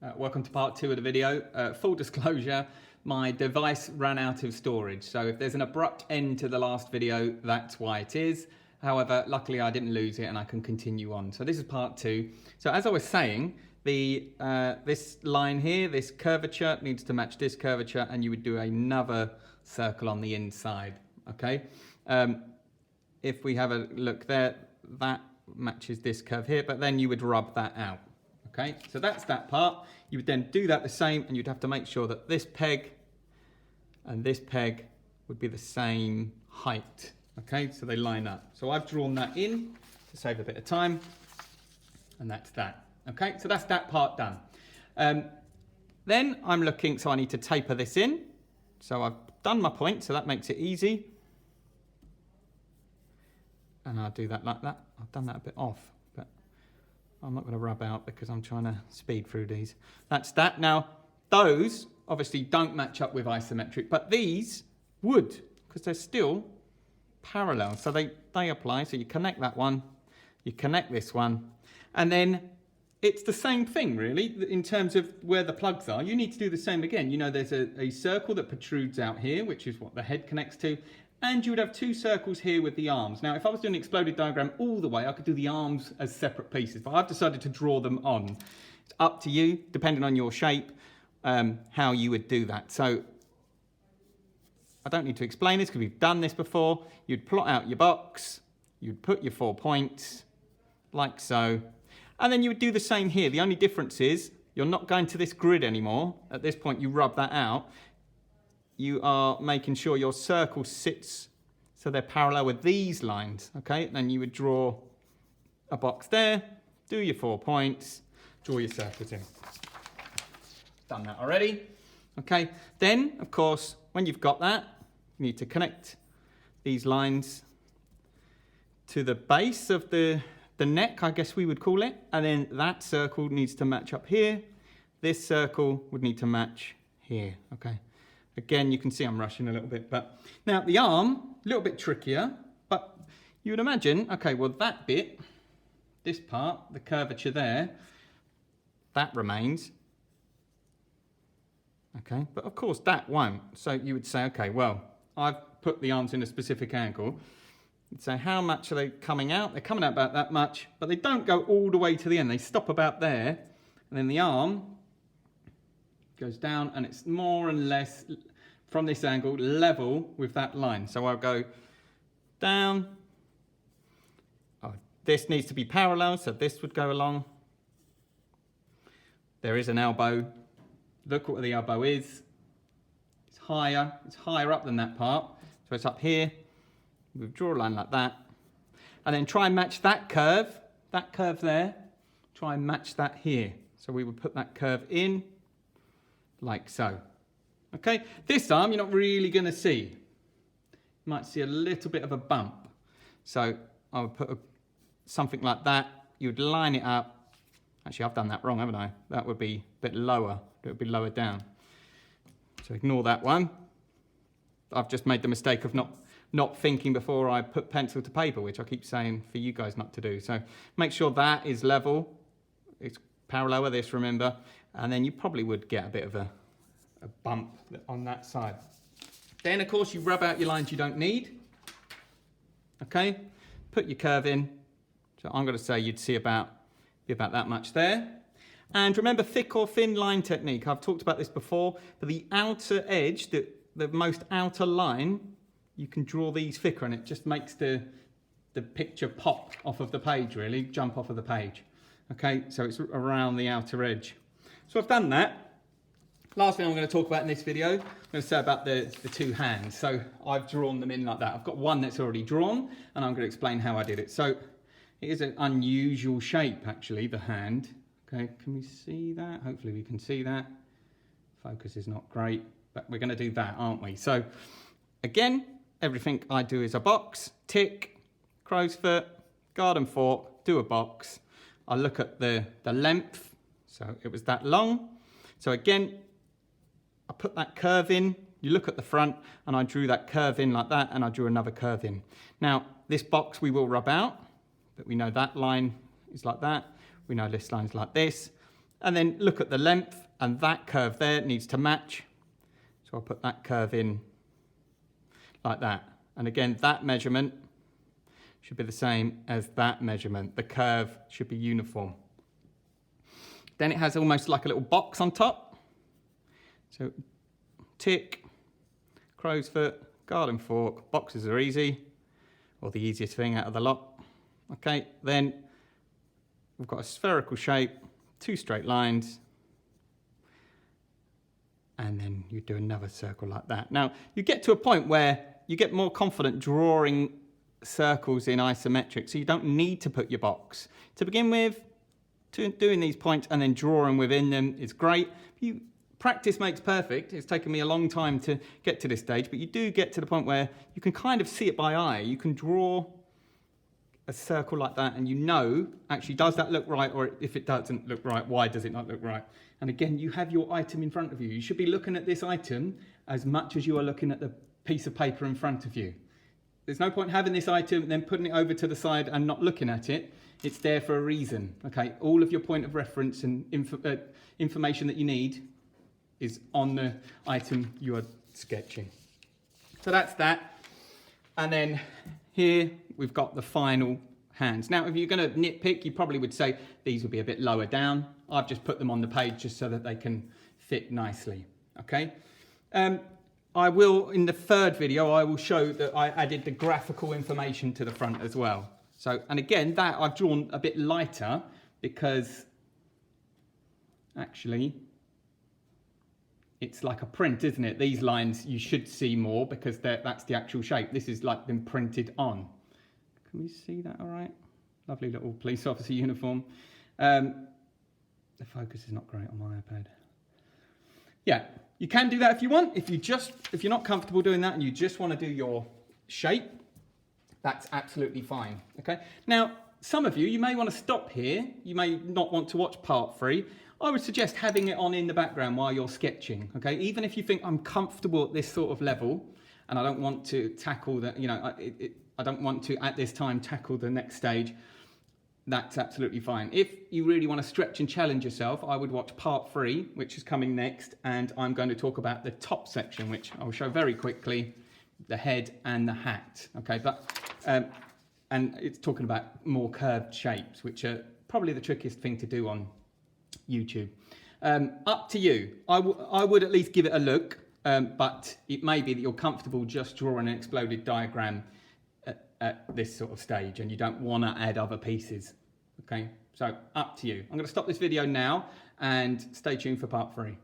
Welcome to part 2 of the video. Full disclosure, my device ran out of storage. So if there's an abrupt end to the last video, that's why it is. However, luckily I didn't lose it and I can continue on. So this is part 2. So as I was saying, this line here, this curvature needs to match this curvature, and you would do another circle on the inside, okay? If we have a look there, that matches this curve here, but then you would rub that out. Okay, so that's that part. You would then do that the same, and you'd have to make sure that this peg and this peg would be the same height. Okay, so they line up. So I've drawn that in to save a bit of time, and that's that. Okay, so that's that part done. Then I'm looking, so I need to taper this in. So I've done my point, so that makes it easy. And I'll do that like that. I've done that a bit off, but I'm not going to rub out because I'm trying to speed through these. That's that. Now, those obviously don't match up with isometric, but these would, because they're still parallel. So they apply. So you connect that one, you connect this one, and then it's the same thing, really, in terms of where the plugs are. You need to do the same again. You know, there's a circle that protrudes out here, which is what the head connects to. And you would have 2 circles here with the arms. Now, if I was doing an exploded diagram all the way, I could do the arms as separate pieces, but I've decided to draw them on. It's up to you, depending on your shape, how you would do that. So I don't need to explain this because we've done this before. You'd plot out your box, you'd put your 4 points, like so. And then you would do the same here. The only difference is you're not going to this grid anymore. At this point, you rub that out. You are making sure your circle sits so they're parallel with these lines, okay? And then you would draw a box there, do your 4 points, draw your circles in. Done that already, okay? Then, of course, when you've got that, you need to connect these lines to the base of the neck, I guess we would call it, and then that circle needs to match up here. This circle would need to match here, okay? Again, you can see I'm rushing a little bit, but now the arm, a little bit trickier, but you would imagine, okay, well that bit, this part, the curvature there, that remains, okay, but of course that won't. So you would say, okay, well, I've put the arms in a specific angle. You'd say, how much are they coming out? They're coming out about that much, but they don't go all the way to the end. They stop about there, and then the arm goes down, and it's more and less from this angle level with that line. So I'll go down. Oh, this needs to be parallel, so this would go along. There is an elbow. Look what the elbow is. It's higher up than that part. So it's up here. We draw a line like that. And then try and match that curve there. Try and match that here. So we would put that curve in, like so. Okay, this arm you're not really going to see. You might see a little bit of a bump. So I would put something like that. You would line it up. Actually, I've done that wrong, haven't I? That would be a bit lower. It would be lower down. So ignore that one. I've just made the mistake of not thinking before I put pencil to paper, which I keep saying for you guys not to do. So make sure that is level. It's parallel with this, remember. And then you probably would get a bit of a bump on that side. Then, of course, you rub out your lines you don't need. Okay, put your curve in. So I'm going to say you'd see about that much there. And remember, thick or thin line technique. I've talked about this before. For the outer edge, the most outer line, you can draw these thicker, and it just makes the picture pop off of the page, really, jump off of the page. Okay, so it's around the outer edge. So I've done that. Last thing I'm going to talk about in this video, I'm going to say about the 2 hands. So I've drawn them in like that. I've got one that's already drawn, and I'm going to explain how I did it. So it is an unusual shape, actually, the hand. Okay, can we see that? Hopefully we can see that. Focus is not great, but we're going to do that, aren't we? So again, everything I do is a box, tick, crow's foot, garden fork, do a box. I look at the length, so it was that long. So again, I put that curve in, you look at the front, and I drew that curve in like that, and I drew another curve in. Now, this box we will rub out, but we know that line is like that. We know this line's like this. and then look at the length, and that curve there needs to match. So I'll put that curve in like that. And again, that measurement should be the same as that measurement. The curve should be uniform. Then it has almost like a little box on top. So tick, crow's foot, garden fork, boxes are easy, or the easiest thing out of the lot. Okay, then we've got a spherical shape, 2 straight lines, and then you do another circle like that. Now, you get to a point where you get more confident drawing circles in isometric, so you don't need to put your box. To begin with, doing these points and then drawing within them is great. Practice makes perfect. It's taken me a long time to get to this stage, but you do get to the point where you can kind of see it by eye. You can draw a circle like that and you know, actually, does that look right? Or if it doesn't look right, why does it not look right? And again, you have your item in front of you. You should be looking at this item as much as you are looking at the piece of paper in front of you. There's no point having this item and then putting it over to the side and not looking at it. It's there for a reason, okay? All of your point of reference and information that you need is on the item you are sketching. So that's that. And then here we've got the final hands. Now, if you're going to nitpick, you probably would say these would be a bit lower down. I've just put them on the page just so that they can fit nicely, okay? I will, in the third video, I will show that I added the graphical information to the front as well. So, and again, that I've drawn a bit lighter because actually it's like a print, isn't it? These lines you should see more because that's the actual shape. This is like been printed on. Can we see that all right? Lovely little police officer uniform. The focus is not great on my iPad. Yeah, you can do that if you want. If you're not comfortable doing that and you just want to do your shape, that's absolutely fine, okay? Now, some of you may want to stop here. You may not want to watch part 3. I would suggest having it on in the background while you're sketching, okay? Even if you think I'm comfortable at this sort of level and I don't want to tackle the, I don't want to at this time tackle the next stage, that's absolutely fine. If you really want to stretch and challenge yourself, I would watch part 3, which is coming next, and I'm going to talk about the top section, which I'll show very quickly, the head and the hat, okay? But and it's talking about more curved shapes, which are probably the trickiest thing to do on YouTube. Up to you. I would at least give it a look, but it may be that you're comfortable just drawing an exploded diagram at this sort of stage and you don't want to add other pieces, okay? So up to you. I'm going to stop this video now and stay tuned for part 3.